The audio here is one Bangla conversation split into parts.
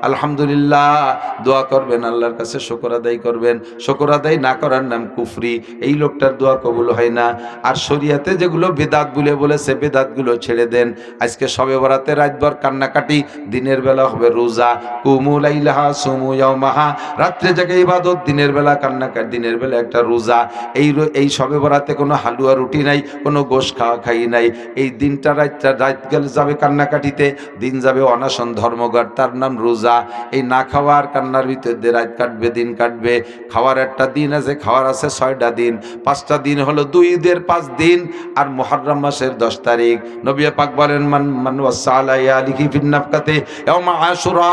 আলহামদুলিল্লাহ দোয়া করবেন, আল্লাহর কাছে শুকর আদায় করবেন। শুকর আদায় না করার নাম কুফরি, এই লোকটার দোয়া কবুল হয় না। আর শরীয়তে যেগুলো বেদাত বলেছে বেদাতগুলো ছেড়ে দেন। আজকে শবে বরাতে রাতভর কান্নাকাটি, দিনের বেলা হবে রোজা। কুমু লাইলাহা সুমু ইয়াওমাহা, রাত্রে জেগে ইবাদত, দিনের বেলা কান্নাকাটি, দিনের বেলা একটা রোজা। এই শবে বরাতে কোনো হালুয়া রুটি নাই, কোনো গোশ খাই নাই। এই দিনটা রাত গেলে যাবে কান্নাকাটিতে, দিন যাবে অনাশন ধর্মঘট, তার নাম রোজা। এই না খাওয়ার কান্নার ভিতর দিয়ে রাত কাটবে, দিন কাটবে। খাওয়ার একটা দিন আছে, খাওয়ার আছে 6টা দিন। 5টা দিন হলো 2 ঈদের 5 দিন আর মুহররম মাসের 10 তারিখ। নবী পাক বলেন মান ওয়াসালা আলাইহি ফিন নাফকাতে ইয়াউমা আশুরা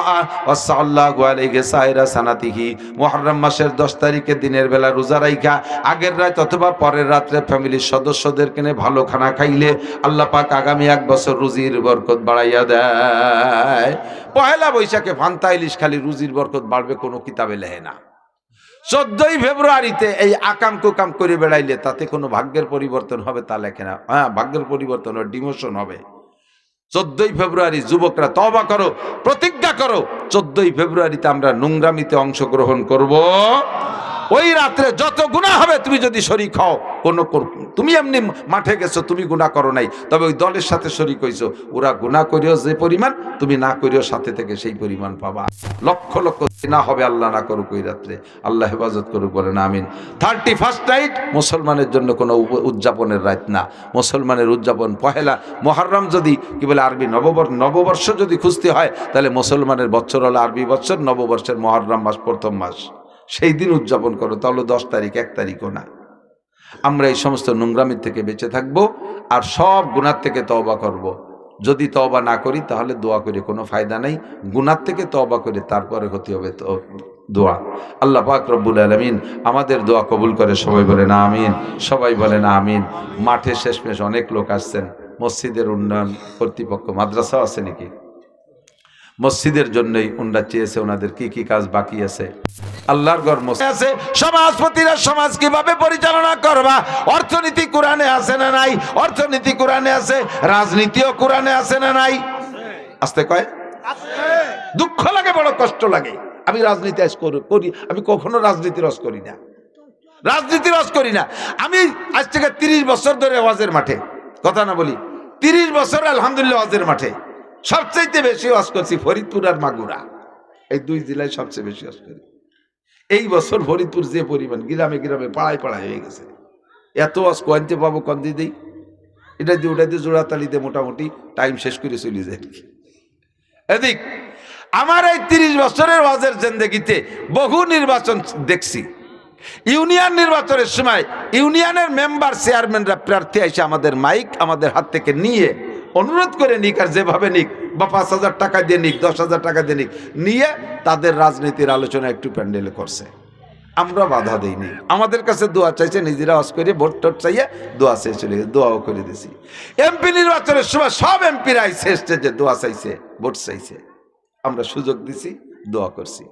ওয়াসাল্লাহু আলাইহি সাইরা সানাতিহি। মুহররম মাসের 10 তারিখে দিনের বেলা রোজা রাইখা আগের রাত অথবা পরের রাত্রে ফ্যামিলির সদস্যদেরকে নিয়ে ভালো খানা খাইলে আল্লাহ পাক আগামী 1 বছর রুজির বরকত বাড়াইয়া দেয়। পহেলা বৈশাখে ভান্তা ইলিশ খালি রুজির বরকত বাড়বে কোনো কিতাবে লেখে না। 14ই ফেব্রুয়ারিতে এই আকাম কুকাম করে বেড়াইলে তাতে কোনো ভাগ্যের পরিবর্তন হবে তা লেখে না। হ্যাঁ, ভাগ্যের পরিবর্তন হবে, ডিমোশন হবে। 14ই ফেব্রুয়ারি যুবকরা তওবা করো, প্রতিজ্ঞা করো 14ই ফেব্রুয়ারিতে আমরা নোংরামিতে অংশগ্রহণ করব। ওই রাত্রে যত গুনাহ হবে, তুমি যদি শরীক হও, তুমি এমনি মাঠে গেছো, তুমি গুনাহ করো নাই, তবে ওই দলের সাথে শরীক হইছো, ওরা গুনাহ করিও যে পরিমাণ, তুমি না করিও সাথে থেকে সেই পরিমাণ পাবা। লক্ষ লক্ষ না হবে, আল্লাহ না করুক ওই রাত্রে, আল্লাহ হেফাজত করুক, বলেন আমিন। 31st নাইট মুসলমানের জন্য কোনো উদযাপনের রাত না। মুসলমানের উদযাপন পহেলা মুহররম, যদি কি বলে আরবি নববর্ষ যদি খুঁজতে হয়, তাহলে মুসলমানের বছর হলো আরবি বছর, নববর্ষের মুহররম মাস প্রথম মাস, সেই দিন উদযাপন করো। তাহলে 10 তারিখ, 1 তারিখও না। আমরা এই সমস্ত নোংরামির থেকে বেঁচে থাকব আর সব গুনাহ থেকে তওবা করব। যদি তওবা না করি তাহলে দোয়া করে কোনো ফায়দা নাই। গুনাহ থেকে তওবা করে তারপরে হতে হবে তো দোয়া। আল্লাহ পাক রব্বুল আলামিন আমাদের দোয়া কবুল করে, সবাই বলেন আমিন, সবাই বলেন আমিন। মাঠে শেষমেশ অনেক লোক আসছেন। মসজিদের উন্নয়ন কর্তৃপক্ষ, মাদ্রাসা আছে নাকি, মসজিদের জন্যই ওনারা চেয়েছে, ওনাদের কি কি কাজ বাকি আছে। আল্লাহর ঘর মসজিদ আছে, সমাজপতিরা সমাজ কিভাবে পরিচালনা করবা, অর্থনীতি কোরআনে আছে না নাই? অর্থনীতি কোরআনে আছে, রাজনীতিও কোরআনে আছে না নাই? আস্তে কয় দুঃখ লাগে, বড় কষ্ট লাগে। আমি রাজনীতি আজ করি, আমি কখনো রাজনীতি রস করি না, রাজনীতি রস করি না। আমি আজ থেকে 30 বছর ধরে ওয়াজের মাঠে, কথা না বলি, 30 বছর আলহামদুলিল্লাহ ওয়াজের মাঠে। সবচেয়ে বেশি ওয়াজ করছি ফরিদপুর আর মাগুরা, এই 2 জেলায় সবচেয়ে বেশি ওয়াজ করি। এই বছর ফরিদপুর যে পরিমাণ, গ্রামে গ্রামে পাড়ায় পাড়ায় হয়ে গেছে। এত ওয়াজ কনতে পাবো, কন দিই এটা দিয়ে ওটা দিয়ে জোড়াতালিতে মোটামুটি টাইম শেষ করে চলে যায়। এদিক আমার এই 30 বছরের ওয়াজের জিন্দেগিতে বহু নির্বাচন দেখছি। ইউনিয়ন নির্বাচনের সময় ইউনিয়নের মেম্বার চেয়ারম্যানরা প্রার্থী এসে আমাদের মাইক আমাদের হাত থেকে নিয়ে অনুরোধ করে নিক, আর যেভাবে নিক, বা 5,000 টাকা দিয়ে নিক, 10,000 টাকা দিয়ে নিক, নিয়ে তাদের রাজনীতির আলোচনা একটু প্যান্ডেলে করছে। আমরা বাধা দিইনি, আমাদের কাছে দোয়া চাইছে, নিজেরা ওয়াজ করে ভোট টোট চাইয়ে দোয়া চেয়ে চলে গেছে, দোয়াও করে দিছি। এমপি নির্বাচনের সময় সব এমপিরা আইসে স্টেজে দোয়া চাইছে, ভোট চাইছে, আমরা সুযোগ দিছি, দোয়া করছি।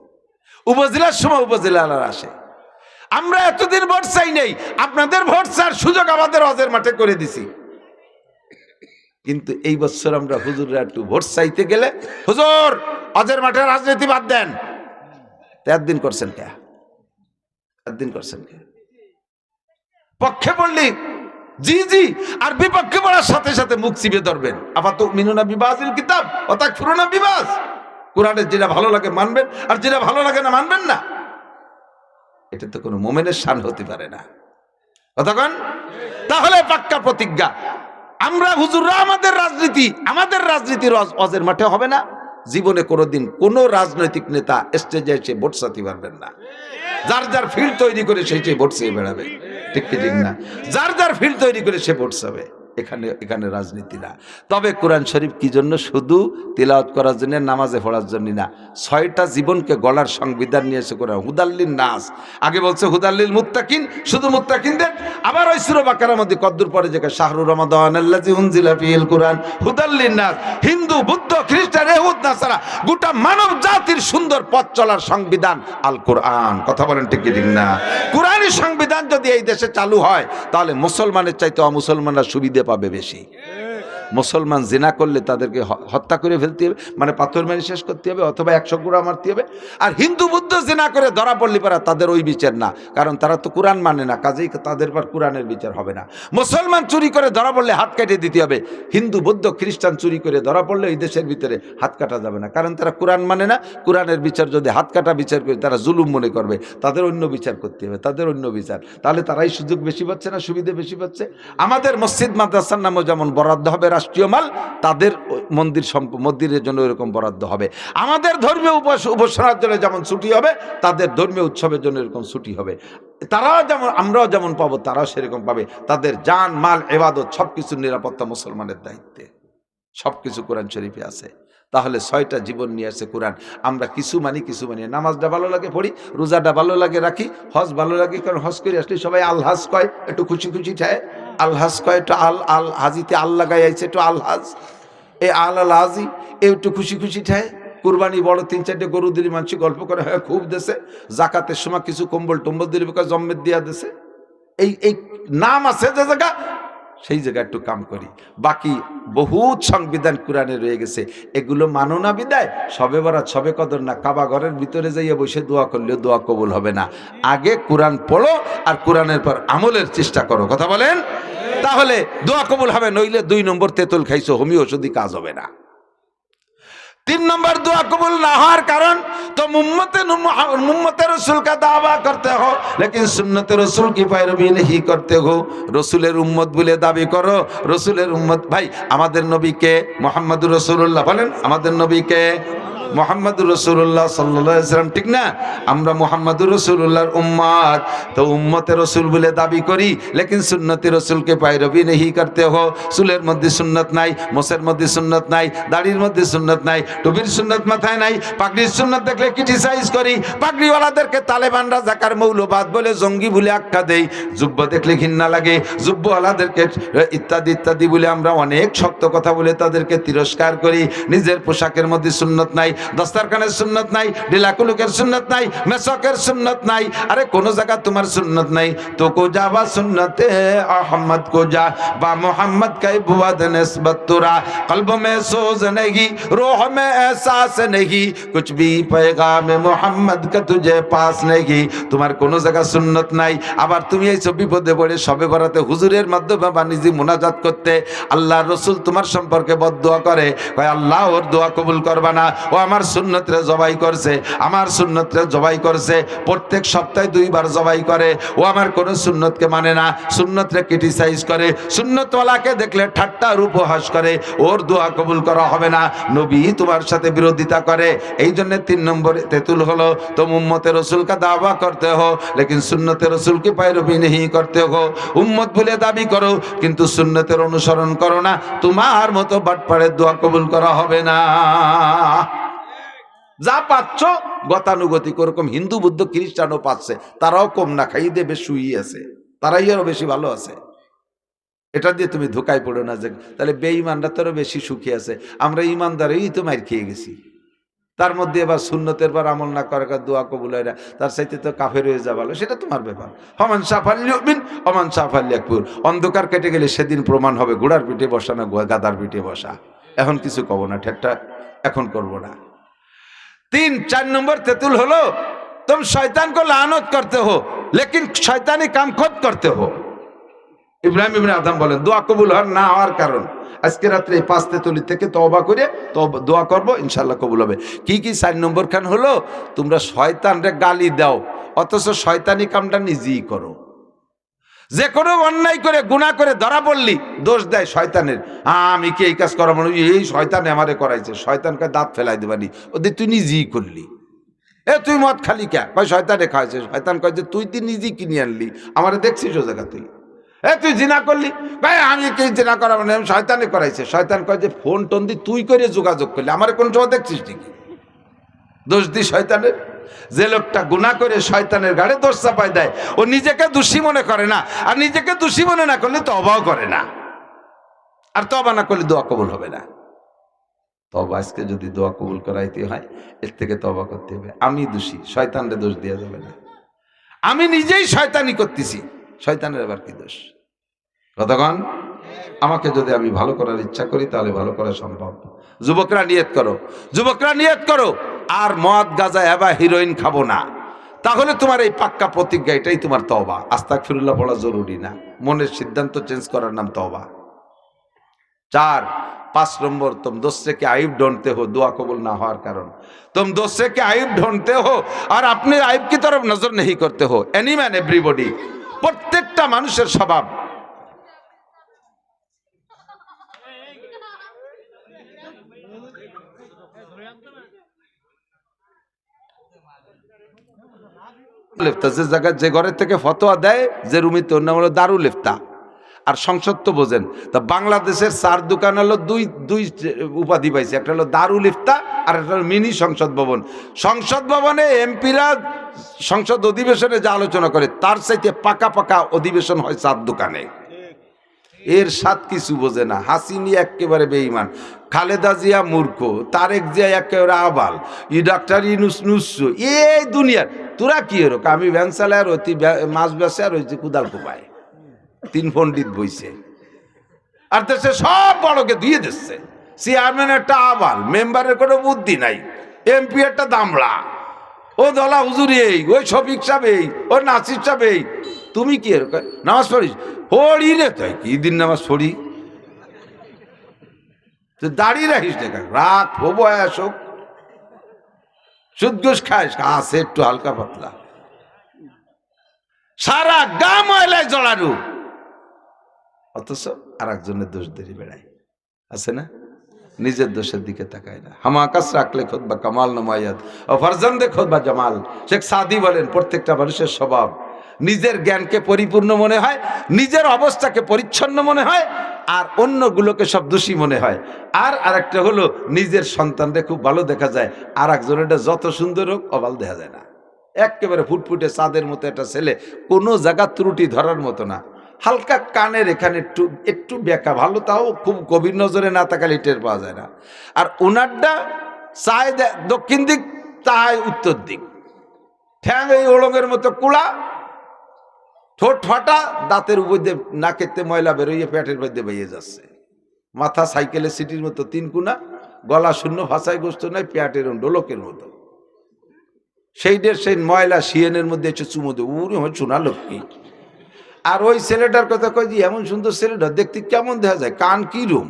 উপজেলার সময় উপজেলারা আসে, আমরা এতদিন ভোট চাই নেই, আপনাদের ভোট চার সুযোগ আমাদের ওয়াজের মাঠে করে দিছি। কিন্তু এই বছর আমরা হুজুররা একটু ভোট চাইতে গেলে, হুজুর ওয়াজের মাঠে রাজনীতি বাদ দেন, একদিন করছেন কে, একদিন করছেন কে? পক্ষে পড়লি জি জি, আর বিপক্ষে পড়ার সাথে সাথে মুখ চিপে ধরবেন। আবার তো মিনুনা বিবাজিল কিতাব অর্থাৎ ফুরুনা বিবাজ, কোরআনের যেটা ভালো লাগে মানবেন, আর যেটা ভালো লাগে না মানবেন না। এটা তো কোনো মুমিনের শান হতে পারে না, কতক্ষণ? তাহলে পাক্কা প্রতিজ্ঞা, আমরা হুজুররা আমাদের রাজনীতির ওয়াজের মাঠে হবে না। জীবনে কোনোদিন কোনো রাজনৈতিক নেতা স্টেজে এসে ভোট চাইতে পারবেন না। যার যার ফিল্ড তৈরি করে সেই ভোট চেয়ে বেড়াবে, ঠিক কি ঠিক না? যার যার ফিল্ড তৈরি করে সে ভোট চাবে। এখানে রাজনীতি না। তবে কোরআন শরীফ কি জন্য? শুধু তিলাওয়াত করার জন্য, নামাজে পড়ার জন্য না। 6টা জীবনকে গলার সংবিধান নিয়েছে কোরআন। হুদাল্লিন নাস, আগে বলছে হুদাল্লিল মুত্তাকিন, শুধু মুত্তাকিনদের। আবার ওই সূরা বাকারার মধ্যে কদ্দুর পরে যেখানে শাহরুর রমাদান আল্লাযী উনজিলা ফিহিল কুরআন হুদাল্লিন নাস, হিন্দু, বুদ্ধ, খ্রিস্টান, ইহুদ, নাসারা, গোটা মানব জাতির সুন্দর পথ চলার সংবিধান আল কোরআন। কথা বলেন ঠিক কি ঠিক না? কোরআনী সংবিধান যদি এই দেশে চালু হয়, তাহলে মুসলমানের চাইতে অমুসলমানরা সুবিধা পাবে বেশি। মুসলমান জিনা করলে তাদেরকে হত্যা করে ফেলতে হবে, মানে পাথর মেরে শেষ করতে হবে, অথবা 100 গুঁড়া মারতে হবে। আর হিন্দু বুদ্ধ জিনা করে ধরা পড়লে পারা তাদের ওই বিচার না, কারণ তারা তো কোরআন মানে না, কাজেই তাদের পর কোরআনের বিচার হবে না। মুসলমান চুরি করে ধরা পড়লে হাত কেটে দিতে হবে, হিন্দু বৌদ্ধ খ্রিস্টান চুরি করে ধরা পড়লে এই দেশের ভিতরে হাত কাটা যাবে না, কারণ তারা কোরআন মানে না। কোরআনের বিচার যদি হাত কাটা বিচার করে তারা জুলুম মনে করবে, তাদের অন্য বিচার করতে হবে, তাদের অন্য বিচার। তাহলে তারাই সুযোগ বেশি পাচ্ছে না, সুবিধা বেশি পাচ্ছে। আমাদের মসজিদ মাদ্রাসার নামও যেমন বরাদ্দ হবে রাষ্ট্রীয় মাল, তাদের মন্দিরের জন্য এরকম বরাদ্দ হবে। আমাদের ধর্মীয় উপাসনার জন্য যেমন ছুটি হবে, তাদের ধর্মীয় উৎসবের জন্য এরকম ছুটি হবে। তারাও যেমন, আমরাও যেমন পাবো, তারাও সেরকম পাবে। তাদের জান মাল ইবাদত সবকিছুর নিরাপত্তা মুসলমানের দায়িত্বে, সবকিছু কোরআন শরীফে আছে। তাহলে 6টা জীবন নিয়ে আসছে কোরআন। আমরা কিছু মানি, কিছু মানি। নামাজটা ভালো লাগে পড়ি, রোজাটা ভালো লাগে রাখি, হজ ভালো লাগে, কারণ হজ করে আসলে সবাই আলহাজ কয়, একটু খুশি খুশি ঠায় আলহাজ কয়, একটু আল হাজিতে আল লাগাই আইছে, একটু আলহাজ, এই আল হাজি একটু খুশি খুশি ঠায়। কুরবানি বড় 3-4টে গরু দিলে মানুষ গল্প করে, হ্যাঁ খুব দেশে। জাকাতের সময় কিছু কম্বল টম্বল দিলে জম্মের দিয়া দেশে। এই নাম আছে যে জায়গা, সেই জায়গায় একটু কাম করি। বাকি বহুত সংবিধান কোরআনে রয়ে গেছে, এগুলো মানো না বিদায় সবে বরাত সবে কদর না, কাবা ঘরের ভিতরে যাইয়া বসে দোয়া করলেও দোয়া কবুল হবে না। আগে কোরআন পড়ো আর কোরআনের পর আমলের চেষ্টা করো, কথা বলেন, তাহলে দোয়া কবুল হবে। নইলে 2 নম্বর তেঁতুল খাইছো, হোমিও ওষুধই কাজ হবে না। 3 नंबर दुआ कबूल ना हर कारण तो मुम्मत रसूल का दावा करते हो, लेकिन सुन्नत रसूल की पैरवी नहीं करते हो। रसूलेर उम्मत बोले दाबी करो, रसूलेर उम्मत। भाई आमादेर नबी के मुहम्मद रसूलुल्लाह बोलेन, आमादेर नबी के मुहम्मदुर रसूलुल्लाह सल्लल्लाहु अलैहि वसल्लम, ठीक ना? আমরা মুহাম্মদুর রাসূলুল্লাহর উম্মত, তো উম্মতে রাসূল বলে দাবি করি, লেকিন সুন্নতে রাসূলকে पैरवी नहीं करते हो। চুলের মধ্যে সুন্নাত নাই, মোছের মধ্যে সুন্নাত নাই, দাড়ির মধ্যে সুন্নাত নাই, টুপির সুন্নাত মাথায় নাই, পাগড়ির সুন্নাত দেখলে ক্রিটিসাইজ করি, পাগড়িওয়ালাদেরকে তালেবানরা জাকার মৌলবাদ বলে, জঙ্গি বলে আখ্যা দেই, জুব্বা দেখলে ঘৃণা লাগে, জুব্বাওয়ালাদেরকে ইত্যাদি ইত্যাদি বলে আমরা অনেক শক্ত কথা বলে তাদেরকে তিরস্কার করি। নিজের পোশাকের মধ্যে সুন্নাত নাই, দস্তারখানের সুন্নাত নাই, ঢিলাকুলুকের সুন্নাত নাই, মেসকের সুন্নাত নাই। আরে কোন জায়গা তোমার সুন্নাত নাই তো কো যাবা সুন্নতে আহমদ কো যা বা মোহাম্মদ কে বুয়াদ নিসবত তোরা, কলব মে সোজ नहीं, रूह में एहसास नहीं, कुछ भी पैगाम मोहम्मद का तुझे पास नहीं। তোমার কোন জায়গা সুন্নাত নাই, আবার তুমি এই সব বিপদে পড়ে সবে বরাতে হুজুরের মাধ্যমে বানিজি মুনাজাত করতে আল্লাহর রাসূল তোমার সম্পর্কে বদদুয়া করে, কয় আল্লাহ ওর দোয়া কবুল করবা না, ও আমার সুন্নতরে জবাই করছে, আমার সুন্নতরে জবাই করছে, প্রত্যেক সপ্তাহে 2 বার জবাই করে, ও আমার কোন সুন্নতকে মানে না, সুন্নতরে ক্রিটিসাইজ করে, সুন্নতওয়ালাকে দেখলে ঠাট্টা আর উপহাস করে, ওর দোয়া কবুল করা হবে না। নবী তোমার সাথে বিরোধিতা করে, এই জন্য 3 নম্বর তেতুল হলো তো উম্মতে রাসূল কা দাওয়া করতে হো, লেকিন সুন্নতে রাসূল কি पैरवी नहीं करते हो। উম্মত বলে দাবি করো কিন্তু সুন্নতের অনুসরণ করো না, তোমার মতো বাটপাড়ের দোয়া কবুল করা হবে না। যা পাচ্ছ গতানুগতিক, ওরকম হিন্দু বুদ্ধ খ্রিস্টানও পাচ্ছে, তারাও কম না, খাইয়ে দেবে শুয়ে আছে, তারাই আরো বেশি ভালো আছে। এটা দিয়ে তুমি ধোকায় পড়ো না যে তাহলে বেঈমানরা তারও বেশি সুখী আছে, আমরা ইমানদারই তো মার খেয়ে গেছি। তার মধ্যে এবার সুন্নতের পর আমল না করার দোয়া কবুল হয় না, তার চাইতে তো কাফের হয়ে যা ভালো, সেটা তোমার ব্যাপার। হমান সাফাল্লিউমিন ওমান সাফাল্লিয়াকফুর, অন্ধকার কেটে গেলে সেদিন প্রমাণ হবে ঘোড়ার পিঠে বসা না গাদার পিঠে বসা। এখন কিছু কব না, ঠেকটা এখন করব না। 4 নম্বর তেতুল হলো तुम शैतान को लानत करते हो लेकिन शैतानी काम खुद करते हो। ইব্রাহিম ইবনে আদম বলেন দোয়া কবুল হওয়ার না হওয়ার কারণ আজকে রাত্রে 5 তেতুলি থেকে তওবা করে দোয়া করব, ইনশাআল্লাহ কবুল হবে। কি কি 4 নম্বর খান হলো তোমরা শয়তানরে গালি দাও অথচ শয়তানি কামটা নিজেই করো। যে কোনো অন্যায় করে গুনাহ করে ধরা পড়লি দোষ দেয় শয়তানের, আমি কি এই কাজ করা, মানে এই শয়তান আমারে করাইছে, শয়তানকে দাঁত ফেলাই দেবানি, ওদের তুই নিজেই করলি। তুই মদ খালি কে, কয় শয়তানে খাইছে, শয়তান কয় যে তুই নিজেই কিনে আনলি, আমারে দেখছিস ও জায়গা তুই। তুই জিনা করলি, ভাই আমি কি জিনা করা, মানে শয়তানে করাইছে, শয়তান কয় যে ফোন টোন দি তুই করে যোগাযোগ করলি, আমার কোন সময় দেখছিস নাকি, দোষ দি শয়তানের। যে লোকটা গুনাহ করে শয়তানের গাড়ে দোষ চাপায় দেয়, ও নিজেকে দোষী মনে করে না, আর নিজেকে দোষী মনে না করলে তওবাও করে না, আর তওবা না করলে দোয়া কবুল হবে না। তওবা আজকে যদি দোয়া কবুল করাইতে হয় এর থেকে তওবা করতে হবে। আমি দোষী, শয়তানরে দোষ দেওয়া যাবে না, আমি নিজেই শয়তানি করতেছি, শয়তানের আবার কি দোষ, কতক্ষণ আমাকে যদি আমি ভালো করার ইচ্ছা করি তাহলে ভালো করা সম্ভব। যুবকরা নিয়ত করো, যুবকরা নিয়ত করো, আর মদ গাঁজা এবা হিরোইন খাবো না। তাহলে তোমার এই পাক্কা প্রতিজ্ঞা, এটাই তোমার তওবা। আস্তাগফিরুল্লাহ পড়া জরুরি না, মনের সিদ্ধান্ত চেঞ্জ করার নাম তওবা। 4 5 নম্বর, तुम दूसरे के आइब ढूंढते हो दुआ कबूल ना होने कारण। तुम दूसरे के आइब ढूंढते हो और अपने आइब की तरफ नजर नहीं करते हो। एनी मैन एवरीबॉडी, प्रत्येकटा मानुषेर स्वभाव। লিফতা যে জায়গা যে ঘরের থেকে ফতোয়া দেয় যে রুমিতে, ওর নাম হলো দারুল ইফতা। আর সংসদ তো বোঝেন, তা বাংলাদেশের 4 দোকান হলো দুই উপাধি পাইছে, একটা হলো দারুল ইফতা আর একটা হলো মিনি সংসদ ভবন। সংসদ ভবনে এমপিরা সংসদ অধিবেশনে যা আলোচনা করে তার চাইতে পাকা পাকা অধিবেশন হয় 4 দোকানে। এর সাথ কিছু বোঝে না। হাসিনি একেবারে বেঈমান, খালেদা জিয়া মূর্খ, তারেক জিয়া একেবারে আবাল, ডাক্তার ইউনূস নুসু। এই দুনিয়ার তোরা কি এরকম? আমি ভ্যান চালায় আর ওই মাছ বেচে আর ওই যে কুদাল কোপায়, 3 পণ্ডিত বইছে। আর দেশে সব বড়কে দিয়ে দিচ্ছে। চেয়ারম্যান একটা আবাল, মেম্বারের কোনো বুদ্ধি নাই, এমপি একটা দামড়া, ও দলা হুজুর এই, ওই শফিক সাহেব এই, ও নাসির সাহেব এই। তুমি কি এরকম নামাজ পড়িস? পড়ি রে, তাই কি দিন নামাজ পড়ি? দাঁড়িয়ে রাখিস না, রাত হবো আসুক, সুদ ঘুষ খাইস, আছে একটু হালকা পাতলা, সারা গা ময়লায় জড়ানো, অথচ আর একজনের দোষ দেরি বেড়ায়। আছে না? নিজের দোষের দিকে তাকায় না। হামাকাস রাখলে খোদ বা কামাল নমায়াত ও ফারজান্দে খোদ বা জামাল। শেখ সাদি বলেন, প্রত্যেকটা মানুষের স্বভাব নিজের জ্ঞানকে পরিপূর্ণ মনে হয়, নিজের অবস্থাকে পরিচ্ছন্ন মনে হয়, আর অন্যগুলোকে সব দোষী মনে হয়। আর আরেকটা হলো নিজের সন্তানকে খুব ভালো দেখা যায়, আর একজনেরটা যত সুন্দর হোক অবাল দেখা যায় না। একেবারে ফুটফুটে চাঁদের মতো একটা ছেলে, কোনো জায়গা ত্রুটি ধরার মতো না। হালকা কানের এখানে একটু বেঁকা, ভালো, তাও খুব গভীর নজরে না তাকালে টের পাওয়া যায় না। আর ওনারটা চায় দক্ষিণ দিক, চায় উত্তর দিক, ঠ্যাং এই ওলঙ্গের মতো কুড়া, ঠোঁট ফাটা, দাঁতের উপর দিয়ে নাকেতে ময়লা বেরোইয়ে পেটের মধ্যে বেরিয়ে যাচ্ছে, মাথা সাইকেলের সিটির মতো 3 কোনা, গলা শূন্য, ভাষায় গোস্ত নাই, পেটের ডোলকের মতো। সেই ময়লা শিয়েনের মধ্যে এসে চুমো দেব, উনি হয় সোনা লক্ষ্মী। আর ওই ছেলেটার কথা কই যে এমন সুন্দর ছেলেটা দেখতে কেমন দেখা যায়, কান কি রুম,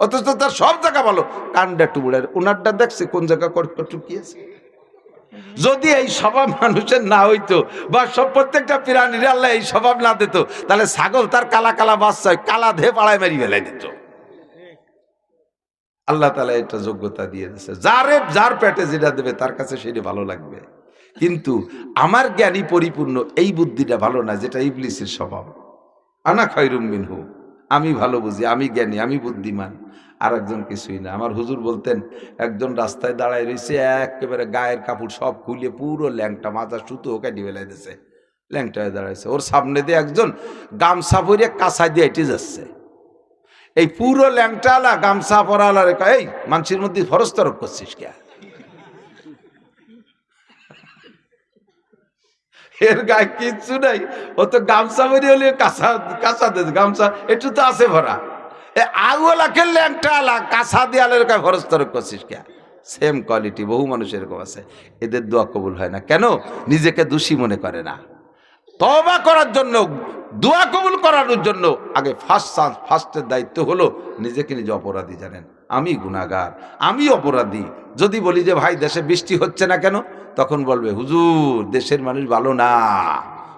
অথচ তার সব জায়গা ভালো, কানটা একটু বুড়ার, ওনারটা দেখছে কোন জায়গা টুকিয়েছে। যদি এই স্বভাব মানুষের না হইতো, বা সব প্রত্যেকটা প্রাণীর আল্লাহ এই স্বভাব না দিত, তাহলে ছাগল তার কালা কালা বাচ্চা কালা ধে পাড়ায় মারি ফেলাই দিত। আল্লাহ তাআলা এটা যোগ্যতা দিয়ে দিয়েছে, যার পেটে যেটা দেবে তার কাছে সেটা ভালো লাগবে। কিন্তু আমার জ্ঞানী পরিপূর্ণ এই বুদ্ধিটা ভালো না, যেটা ইবলিসের স্বভাব। আনা খায়রুম মিনহু, আমি ভালো বুঝি, আমি জ্ঞানী, আমি বুদ্ধিমান, আর একজন কিছুই না। আমার হুজুর বলতেন, একজন রাস্তায় দাঁড়ায় রয়েছে, একেবারে গায়ের কাপড় সব খুলে পুরো ল্যাংটা, মাথা সুতো কাটি ফেলাই দিয়েছে, ল্যাংটা হয়ে দাঁড়াইছে। ওর সামনে দিয়ে একজন গামছা পরে কাঁচা দিয়ে হেঁটে যাচ্ছে। এই পুরো ল্যাংটালা গামছা পরালা রেখা, এই মানুষের মধ্যে ফরজ তরক করছিস কে? এর গায়ে কিচ্ছু নাই, ও তো গামছা বেরিয়ে হলে কাঁচা দে, গামছা একটু তো আছে ভরা। আগুলাকে ল্যাংটালা কাঁচা দেয়ালের গায়ে ফরজ তরক করছিস কে? সেম কোয়ালিটি বহু মানুষ এরকম আছে, এদের দোয়া কবুল হয় না। কেন? নিজেকে দোষী মনে করে না। তওবা করার জন্য, দোয়া কবুল করানোর জন্য আগে ফার্স্টের দায়িত্ব হলো নিজেকে নিজে অপরাধী জানেন। আমি গুনাহগার, আমি অপরাধী। যদি বলি যে ভাই দেশে বৃষ্টি হচ্ছে না কেন, তখন বলবে হুজুর দেশের মানুষ ভালো না,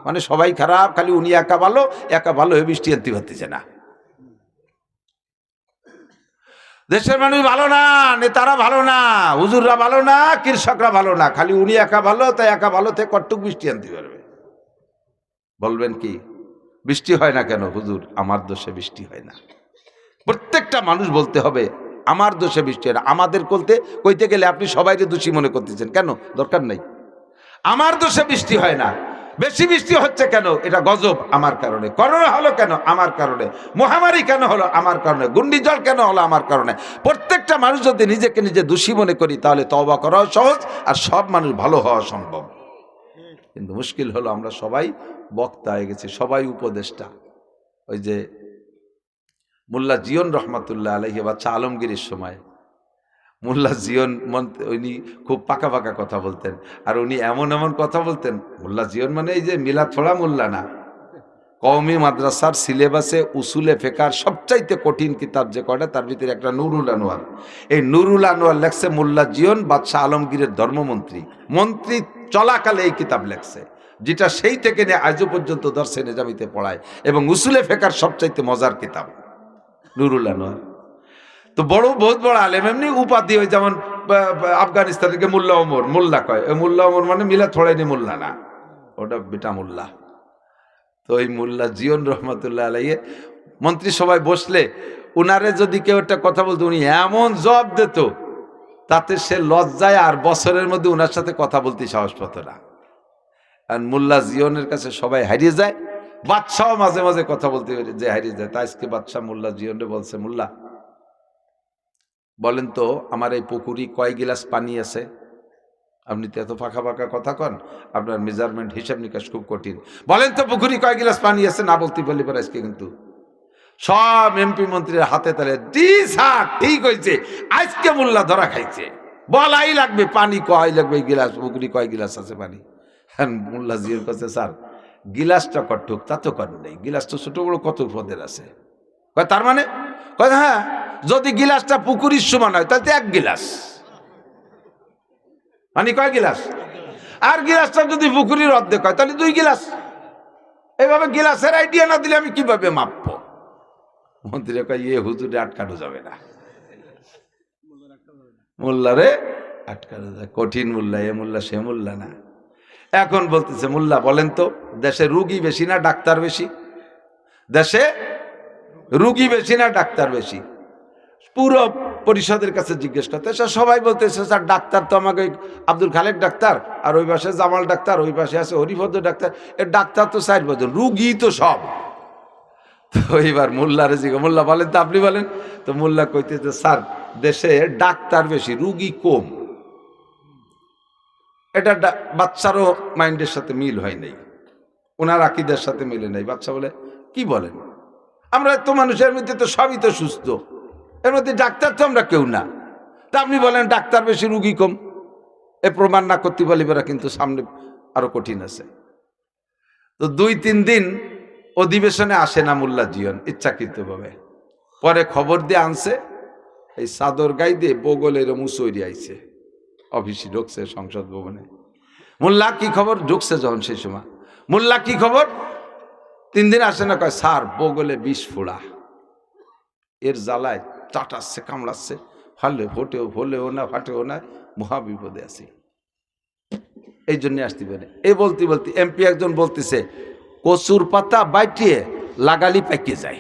মানে সবাই খারাপ, খালি উনি একা ভালো হয়ে বৃষ্টি আনতে পারতেছে না। দেশের মানুষ ভালো না, নেতারা ভালো না, হুজুররা ভালো না, কৃষকরা ভালো না, খালি উনি একা ভালো, তাই একা ভালো থেকে কটুক বৃষ্টি আনতে পারবে। বলবেন কি বৃষ্টি হয় না কেন? হুজুর আমার দোষে বৃষ্টি হয় না। প্রত্যেকটা মানুষ বলতে হবে আমার দোষে বৃষ্টি হয় না। আমাদের কইতে গেলে আপনি সবাইকে দোষী মনে করতেছেন কেন? দরকার নাই। আমার দোষে বৃষ্টি হয় না। বেশি বৃষ্টি হচ্ছে কেন? এটা গজব আমার কারণে। করোনা হলো কেন? আমার কারণে। মহামারী কেন হলো? আমার কারণে। ঘূর্ণিঝড় কেন হলো? আমার কারণে। প্রত্যেকটা মানুষ যদি নিজেকে নিজে দোষী মনে করি, তাহলে তওবা করাও সহজ, আর সব মানুষ ভালো হওয়া সম্ভব। কিন্তু মুশকিল হলো আমরা সবাই বক্তা হয়ে গেছি, সবাই উপদেষ্টা। ওই যে মোল্লা জিয়ন রহমাতুল্লাহ আলাইহি বাচ্চা আলমগীরের সময় মোল্লা জিয়ন উনি খুব পাকা পাকা কথা বলতেন। আর উনি এমন এমন কথা বলতেন, মোল্লা জিয়ন মানে এই যে মিলাদ পড়া মোল্লা না, কওমি মাদ্রাসার সিলেবাসে উসুলে ফেকার সবচাইতে কঠিন কিতাব যে কয়টা তার ভিতরে একটা নুরুল আনোয়ার। এই নুরুল আনোয়ার লেখছে মোল্লা জিয়ন বাদশাহ আলমগীরের ধর্মমন্ত্রী, মন্ত্রী চলাকালে এই কিতাব লেখছে, যেটা সেই থেকে নিয়ে আজও পর্যন্ত দর্শে নিজামিতে পড়ায় এবং উসুলে ফেকার সবচাইতে মজার কিতাব নুরুল আনোয়ার। তো বহুত বড় আলেম, এমনি উপাধি হয়, যেমন আফগানিস্তান থেকে মোল্লা ওমর, মোল্লা কয়, মোল্লা ওমর মানে মিলা থোড়াইনি মোল্লা না, ওটা বেটা মোল্লা। তো ওই মোল্লা জিয়ন রহমতুল্লাহ আলাইহি মন্ত্রিসভায় বসলে উনারে যদি কেউ একটা কথা বলতো, উনি এমন জবাব দিত তাতে সে লজ্জায় আর বছরের মধ্যে উনার সাথে কথা বলতে সাহস পেত না। আর মোল্লা জিয়নের কাছে সবাই হারিয়ে যায়, বাদশাহ মাঝে মাঝে কথা বলতে যে হারিয়ে যায়। তা আজকে বাদশাহ মোল্লা জিয়নরে বলছে, মোল্লা বলেন তো আমার এই পুকুরি কয় গিলাস পানি আছে? আপনি তো এত ফাঁকা ফাঁকা কথা কন, আপনার মেজারমেন্ট হিসাব নিকাশ খুব কঠিন, বলেন তো পুকুরি কয় গিলাস পানি আছে? না বলতে বলি পরে আজকে কিন্তু সব এমপি মন্ত্রীর হাতে তালে জি স্যার ঠিক হয়েছে, আজকে মোল্লা ধরা খাইছে, বলাই লাগবে পানি কয় লাগবে, এই গিলাস পুকুরি কয় গিলাস আছে পানি? হ্যাঁ, মোল্লা জিওর কাছে স্যার গিলাসটা কটুক তা তো করেন নেই, গিলাস তো ছোট বড় কত পদের আছে। কয় তার মানে? কয় হ্যাঁ, যদি গিলাসটা পুকুরির সমান হয় তাহলে এক গিলাস মানে কয় গিলাস, আর গিলাসটা যদি পুকুরির অর্ধেক হয় তাহলে 2 গিলাস। এইভাবে গিলাসের আইডিয়া না দিলে আমি কিভাবে মাপবো? মন্ত্রী কয় ইয়ে হুজুরে আটকানো যাবে না, মোল্লারে আটকানো যায়, কঠিন মোল্লা, এ মোল্লা সে মোল্লা না। এখন বলতেছে, মোল্লা বলেন তো দেশে রুগী বেশি না ডাক্তার বেশি? দেশে রুগী বেশি না ডাক্তার বেশি? পুরো পরিষদের কাছে জিজ্ঞেস করতে সবাই বলতেছে, স্যার ডাক্তার তো আমাকে আব্দুল খালেক ডাক্তার, আর ওই পাশে জামাল ডাক্তার, ওই পাশে আছে হরিভদ্র ডাক্তার, এর ডাক্তার তো 4 বছর, রুগী তো সব। তো এইবার মোল্লারে জিজ্ঞেস, মোল্লা বলেন তো আপনি বলেন তো। মোল্লা কইতেছে, স্যার দেশে ডাক্তার বেশি রুগী কম। এটা বাচ্চারও মাইন্ডের সাথে মিল হয় নাই, ওনার আকীদার সাথে মিলে নাই। বাচ্চা বলে কি বলেন, আমরা তো মানুষের মধ্যে তো সবই তো সুস্থ, এর মধ্যে ডাক্তার তো আমরা কেউ না, তা আপনি বলেন ডাক্তার বেশি রুগী কম? এ প্রমাণ না করতে পারিবেরা কিন্তু সামনে আরো কঠিন আছে। তো 2-3 দিন অধিবেশনে আসে না মোল্লা জিয়ন ইচ্ছাকৃতভাবে। পরে খবর দিয়ে আনছে, এই চাদর গাই দিয়ে বগলের মুসৈরি আইছে, অফিসে ঢুকছে সংসদ ভবনে। মোল্লা কি খবর? ঢুকছে যখন সেই সময়, মোল্লা কি খবর? 3 দিন আসে না, কয় স্যার বগলে 20 ফোড়া, এর জ্বালায় চাটাচ্ছে কামড়াচ্ছে, হলেও না ফাটেও না, মহা বিপদে আছি, এই জন্য আসতে পারে। এই বলতে বলতে এমপি একজন বলতেছে, কচুর পাতা বাইটিয়ে লাগালি পাইকে যায়।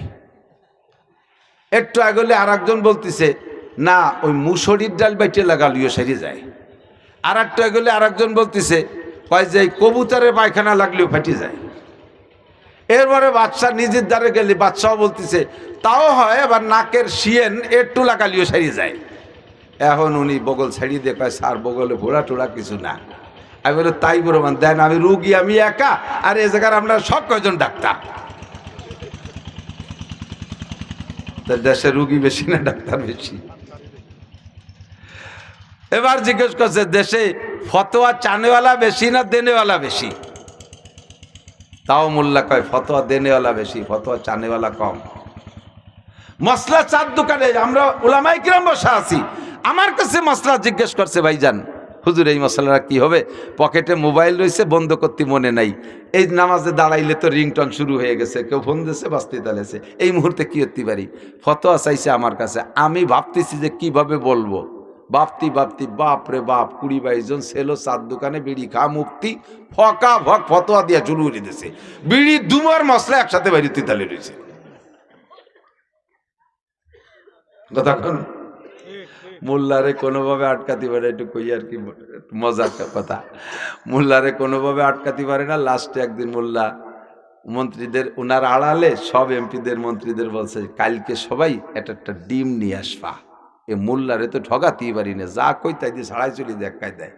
একটু আগলে আর একজন বলতেছে, না ওই মুসুরির ডাল বাইটিয়ে লাগালিও সেরে যায়। আর একটু আগলে আর একজন বলতেছে, কয় যে কবুতরের পায়খানা লাগলেও ফাটে যায়। এরপরে বাদশা নিজের দ্বারে গেলে বাদশাহ বলতেছে, তাও হয়, আবার নাকের শিয়েন একটু লাগালিও সেরে যায়। এখন উনি বগল ছাড়িয়ে দিয়ে কয়, স্যার বগলে ভোড়া টোড়া কিছু না। আমি বলে তাই প্রমাণ দেন, আমি রুগী, আমি একা, আর এ জায়গার আমরা সব কয়জন ডাক্তার। দেশে রুগী বেশি না ডাক্তার বেশি? এবার জিজ্ঞেস করছে, দেশে ফতোয়া চানেওয়ালা বেশি না দেনেওয়ালা বেশি? তাও মোল্লা কয় ফতোয়া দেনেওয়ালা বেশি, ফতোয়া চানেওয়ালা কম। মশলা চার দোকানে আমরা উলামায়ে কিরাম বসা আছি, আমার কাছে মশলা জিজ্ঞেস করছে, ভাইজান হুজুর এই মশলাটা কি হবে? পকেটে মোবাইল রয়েছে, বন্ধ করতে মনে নাই, এই নামাজে দাঁড়াইলে তো রিংটন শুরু হয়ে গেছে, কেউ ফোন দিয়েছে, বাঁচতে দাঁড়িয়েছে, এই মুহূর্তে কি করতে পারি? ফতোয়া চাইছে আমার কাছে, আমি ভাবতেছি যে কিভাবে বলবো। বাপতি বাপ রে বাপ, 20-22 জন ছেলে চার দোকানে বিড়ি খা মুক্তি, ফকা ফক ফতোয়া দিয়া শুরু করে দিয়েছে, বিড়ি দুমার মশলা একসাথে বাড়িতে তালে রয়েছে। কতক্ষণ মোল্লারে কোনোভাবে আটকাতে পারে, একটু কই আর কি মজার কথা, মোল্লারে কোনোভাবে আটকাতে পারে না। লাস্টে একদিন মোল্লা মন্ত্রীদের ওনার আড়ালে সব এমপিদের মন্ত্রীদের বলছে, কালকে সবাই একটা ডিম নিয়ে আসবা। এ মোল্লারে তো ঠগাতেই পারি না, যা কই তাই দিয়ে ছাড়াই চলে দেখায় দেয়।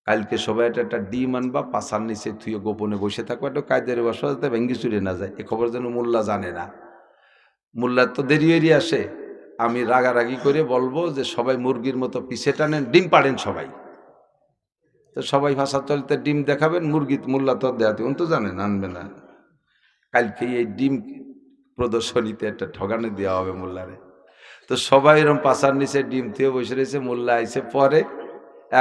কালকে সবাই একটা ডিম আনবা, পাশার নিচে থুয়ে গোপনে বসে থাকবো, একটা কায়দারে বসা যাতে ভেঙ্গি চুরে না যায়, এ খবর যেন মোল্লা জানে না। মোল্লার তো দেরি হয়ে আসে, আমি রাগারাগি করে বলবো যে সবাই মুরগির মতো পিছে টানেন, ডিম পাড়েন সবাই। তো সবাই ভাষা চলতে ডিম দেখাবেন, মুরগি মোল্লা তো দেখাতে উনি তো জানেন আনবে না। কালকে এই ডিম প্রদর্শনীতে একটা ঠগানো দেওয়া হবে মোল্লারে। তো সবাই এরকম পাশার নিচে ডিম থেকে বসে রয়েছে, মোল্লা আইসে পরে।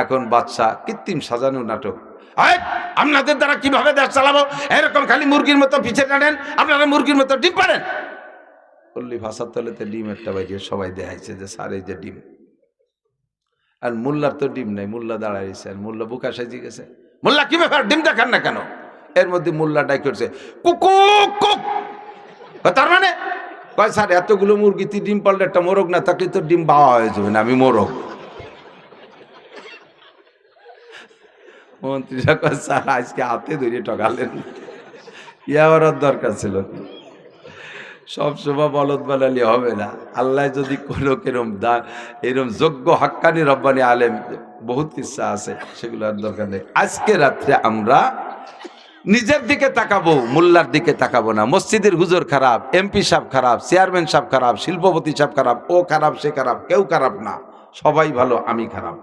এখন বাদশা কৃত্রিম সাজানো নাটক, আপনাদের দ্বারা কিভাবে দেশ চালাবো, এরকম খালি মুরগির মতো পিছে টানেন, আপনারা মুরগির মতো ডিম পাড়েন। বললি ভাষার তলেতে ডিম একটা বাইরে সবাই দেখাইছে যে স্যার এই যে ডিম। আর মোল্লার তো ডিম নাই, মোল্লা দাঁড়াইছে, আর মোল্লা বুকা সাজি গেছে, মোল্লা কি ব্যাপার ডিম দেখান না কেন? এর মধ্যে মোল্লা ডাক করছে কুকুক কুক। তার মানে কয় স্যার এতগুলো মুরগিতে ডিম পারলে একটা মোরগ না থাকলে তো ডিম বাওয়া হয়ে যাবে না, আমি মোরগ। মন্ত্রীরা কয় স্যার আজকে হাতে ধরে ঠকালেন, ইয়ার দরকার ছিল। সবসময় বলদ বানালি হবে না। আল্লাহ যদি কোনো এরম যোগ্য হাক্কানি রব্বানি আলেম বহুত কিচ্ছা আছে, সেগুলো আর দরকার নেই। আজকে রাত্রে আমরা নিজের দিকে তাকাবো, মোল্লার দিকে তাকাবো না। মসজিদের হুজুর খারাপ, এমপি সাহেব খারাপ, চেয়ারম্যান সাহেব খারাপ, শিল্পপতি সাহেব খারাপ, ও খারাপ সে খারাপ, কেউ খারাপ না, সবাই ভালো, আমি খারাপ।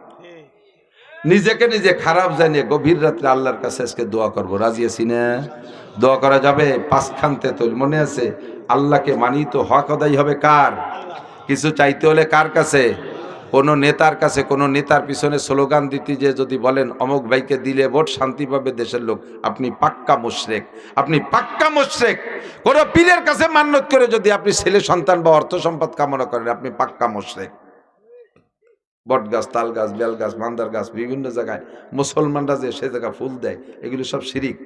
নিজেকে নিজে খারাপ জানিয়ে গভীর রাত্রে আল্লাহর কাছে আজকে দোয়া করবো। রাজি আছি না? দোয়া করা যাবে? পাঁচখানতে তো মনে আছে, আল্লাহকে মানি তো হক আদায় হবে কার? কিছু চাইতে হলে কার কাছে? কোনো নেতার কাছে। কোনো নেতার পিছনে স্লোগান দিতে যে যদি বলেন অমুক ভাইকে দিলে ভোট শান্তি পাবে দেশের লোক, আপনি পাক্কা মুশরিক, আপনি পাক্কা মুশরিক। কোনো পীরের কাছে মান্যত করে যদি আপনি ছেলে সন্তান বা অর্থ সম্পদ কামনা করেন, আপনি পাক্কা মুশরিক। বট গাছ, তাল গাছ, বেল গাছ, মান্দার গাছ, বিভিন্ন জায়গায় মুসলমানরা যে সে জায়গা ফুল দেয়, এগুলো সব শিরিক।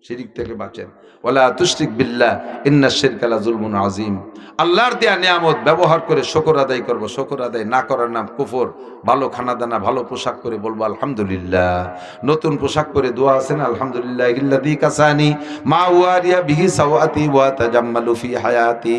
শিরিক থেকে বাঁচেন। ওয়ালা তুশরিক বিল্লাহ ইন্নাশ শিরকা লাযুলমুন আযীম। আল্লাহর দেয়া নিয়ামত ব্যবহার করে শুকর আদায় করব। শুকর আদায় না করার নাম কুফর। ভালো খানা দানা, ভালো পোশাক করে বলবো আলহামদুলিল্লাহ। নতুন পোশাক পরে দোয়া আছেন আলহামদুলিল্লাহিল্লাযী কাসানি মা ওয়ারিয়া বিহি সাওয়াতি ওয়া তাজাম্মালু ফি হায়াতি।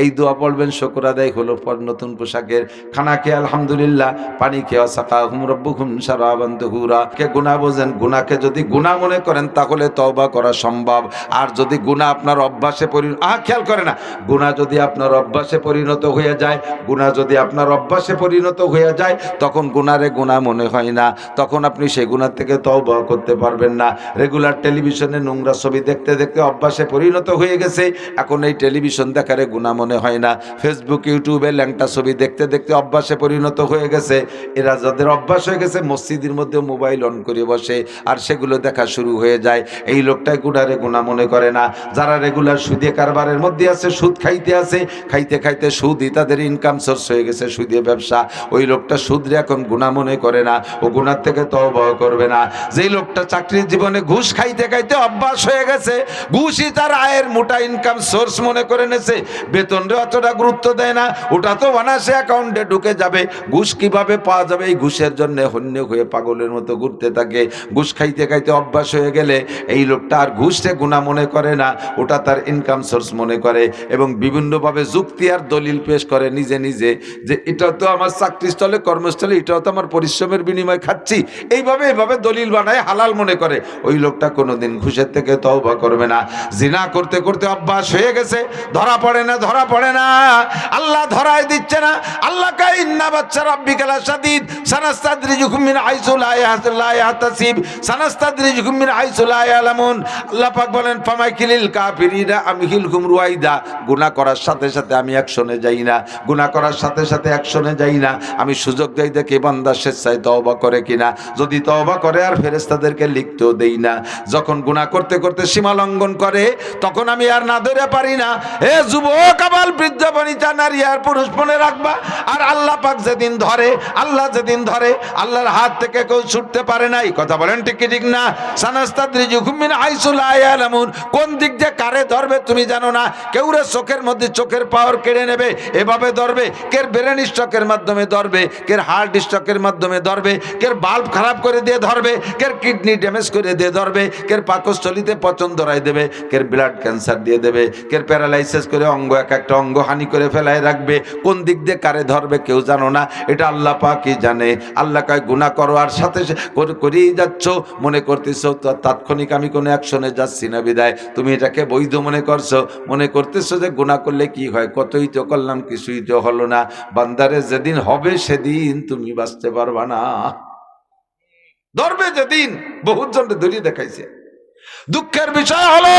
এই দোয়া পড়বেন, শুকর আদায় হলো পর নতুন পোশাকের। খানা খেয়ে আলহামদুলিল্লাহ, পানি খেয়ে সাকাহুম রাব্বুকুম শারাবান তাহুরা। কে গুনাহ বোঝেন, গুনাহকে যদি গুনাহ মনে করেন তাহলে তওবা করা সম্ভব। আর যদি গুনাহ আপনার অভ্যাসে খেয়াল করে না, গুনাহ যদি আপনার অভ্যাসে পরিণত হয়ে যায়, গুনাহ যদি আপনার অভ্যাসে পরিণত হয়ে যায়, তখন গুনারে গুনাহ মনে হয় না, তখন আপনি সেই গুনাহ থেকে তওবা করতে পারবেন না। রেগুলার টেলিভিশনে নোংরা ছবি দেখতে দেখতে অভ্যাসে পরিণত হয়ে গেছে, এখন এই টেলিভিশন দেখারে গুনাহ মনে হয় না। ফেসবুক ইউটিউবে ল্যাংটা ছবি দেখতে দেখতে অভ্যাসে পরিণত হয়ে গেছে। এরা যাদের অভ্যাস হয়ে গেছে, মসজিদের মধ্যে মোবাইল অন করে বসে আর সেগুলো দেখা শুরু হয়ে যায়, এই লোকটাই গুনারে গুনাহ মনে করে না। যারা রেগুলার সুদে কারবারের মধ্যে আছে, সুদ খাইতে আছে, খাইতে খাইতে সুদই তাদের ইনকাম সোর্স হয়ে গেছে, সুদে ব্যবসা, ওই লোকটা সুদরে এখন গুনাহ মনে করে না, ও গুনাহ থেকে তওবা করবে না। যেই লোকটা চাকরির জীবনে ঘুষ খাইতে খাইতে অভ্যাস হয়ে গেছে, ঘুষই তার আয়ের মোটা ইনকাম সোর্স মনে করে নেছে, বেতনরে অতটা গুরুত্ব দেয় না, ওটা তো অনায়াসে অ্যাকাউন্টে ঢুকে যাবে, ঘুষ কিভাবে পাওয়া যাবে এই ঘুষের জন্য হন্য হয়ে পাগলের মতো ঘুরতে থাকে। ঘুষ খাইতে খাইতে অভ্যাস হয়ে গেলে এই লোকটা আর ঘুষে গুনাহ মনে করে না, ওটা তার ইনকাম সোর্স মনে করে এবং বিভিন্নভাবে যুক্তি আর দলিল পেশ করে নিজে নিজে যে এটা তো আমার চাকরিস্থলে, কর্মস্থলে, এটাও তো আমার পরিশ্রমের বিনিময়ে খাচ্ছি, এইভাবে দলিল বানায় হালাল মনে করে। ওই লোকটা কোনোদিন ঘুষের থেকে তওবা করবে না। জিনা করতে করতে অভ্যাস হয়ে গেছে, ধরা পড়ে না, আল্লাহ ধরাই দিচ্ছে না। আল্লাহ কা ইন্না বাচ্চা রাব্বিকা লাশাদীদ সানাস্তাদরিজুকুম মিন হাইসু লা ইয়াহতাসিব সানাস্তাদরিজুকুম মিন হাইসু লা ইয়ালামুন। আল্লাহ পাক বলেন ফামাইকিলিল কাফিরিনা আমহিলহুম রুয়াইদা। গুনাহ করার সাথে সাথে আমি অ্যাকশনে যাই না, গুনাহ করার সাথে সাথে অ্যাকশনে যাই না, আমি সুযোগ দেই দেখি বান্দা স্বেচ্ছায় তওবা করে কিনা। যদি তওবা করে আর ফেরেশতাদেরকে লিখতেও দেই না। যখন গুনাহ করতে করতে সীমা লঙ্ঘন করে তখন আমি আর না ধরে পারি না। হে যুবক, আবাল, বৃদ্ধ, বনিতা, নারী আর পুরুষ মনে রাখবা, আর আল্লাহ পাক যেদিন ধরে, আল্লাহর হাত থেকে কেউ ছুটতে পারে না। এই কথা বলেন ঠিক কি ঠিক না? সানাস্তাদরিজুকুম মিন হাইসু লা ইয়ালামুন। কোন দিক দিয়ে কারে ধরবে তুমি জানো না। কেউরে চোখের মধ্যে চোখের পাওয়ার কেড়ে নেবে, এভাবে ধরবে, কের ব্রেন স্ট্রোকের মাধ্যমে ধরবে, কের হার্ট স্ট্রোকের মাধ্যমে ধরবে, কের বাল্ব খারাপ করে দিয়ে ধরবে, কের কিডনি ড্যামেজ করে দিয়ে ধরবে, কের পাকস্থলিতে পচন ধরাই দেবে, কের ব্লাড ক্যান্সার দিয়ে দেবে, কের প্যারালাইসিস করে অঙ্গ এক একটা অঙ্গ হানি করে ফেলায় রাখবে। কোন দিক দিয়ে কারে ধরবে কেউ জানো না, এটা আল্লাহ পাকই জানে। আল্লাহ কয় গুনাহ করো আর সাথে করেই যাচ্ছ, মনে করতেছ তাৎক্ষণিক আমি কোনো অ্যাকশনে যাচ্ছি না বিদায় তুমি এটাকে বৈধ মনে করছো, মনে করতেছো যে গুনাহ করলে কি হয়, কতই তো করলাম কিছুই তো হলো না। বান্দারে যেদিন হবে সেদিন তুমি বাঁচতে পারবা না, ধরবে যেদিন। বহুত জনকে ধরিয়ে দেখাইছে। দুঃখের বিষয় হলো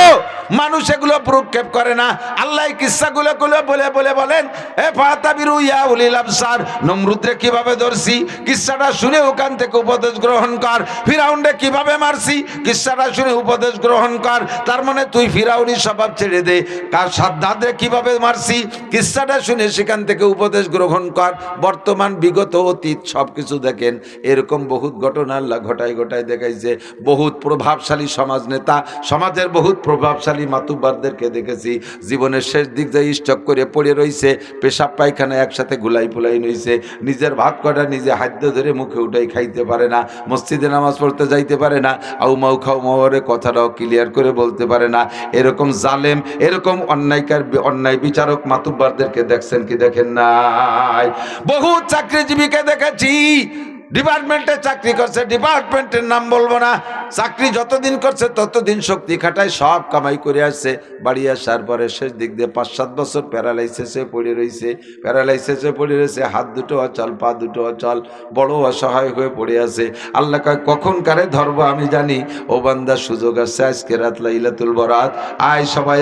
মানুষ এগুলো প্রক্ষেপ করে না। আল্লাহ কিসসাগুলো বলেন এ ফাতাবিরু ইয়া উলিল আবসার, নমরুদরে কিভাবে ধরছি কিসসাটা শুনে ওখান থেকে উপদেশ গ্রহণ কর। ফিরাউনরে কিভাবে মারছি কিসসাটা শুনে উপদেশ গ্রহণ কর। তার মানে তুই ফিরাউনি স্বভাব ছেড়ে দে। কার সাদ্দাদরে কিভাবে মারছি কিসসাটা শুনে সেখান থেকে উপদেশ গ্রহণ কর। বর্তমান বিগত অতীত সবকিছু দেখেন, এরকম বহুত ঘটনা আল্লাহ ঘটায় দেখাইছে। বহুত প্রভাবশালী সমাজ নেতা, সমাজের বহুত প্রভাবশালী মাতুব্বারদেরকে দেখেছি জীবনের শেষ দিক যায় স্টক করে পড়ে রইছে, পেশাব পায়খানা একসাথে গুলাই ফুলাই নইছে, নিজের ভাত কটা নিজে হাদ্য ধরে মুখে উঠাই খাইতে পারে না, মসজিদে নামাজ পড়তে যাইতে পারে না, আউ মাউ খাও মাওয়ারে কথাটাও ক্লিয়ার করে বলতে পারে না। এরকম জালেম, এরকম অন্যায় বিচারক মাতুব্বারদেরকে দেখছেন কি দেখেন নাই? বহুত চাকরিজীবীকে দেখেছি ডিপার্টমেন্টে চাকরি করছে, ডিপার্টমেন্টের নাম বলবো না, চাকরি যতদিন করছে ততদিন শক্তি খাটায় সব কামাই করে আসছে। বাড়ি আসার পরে শেষ দিক দিয়ে 5-7 বছর প্যারালাইসিসে পড়ে রয়েছে, হাত দুটো অচল, পা দুটো অচল, বড় অসহায় হয়ে পড়ে আছে। আল্লাহ কয় কখন কারে ধরবো আমি জানি। ও বান্দা সুযোগ আছে, আজকে রাত লাইলাতুল বরাত, আয় সবাই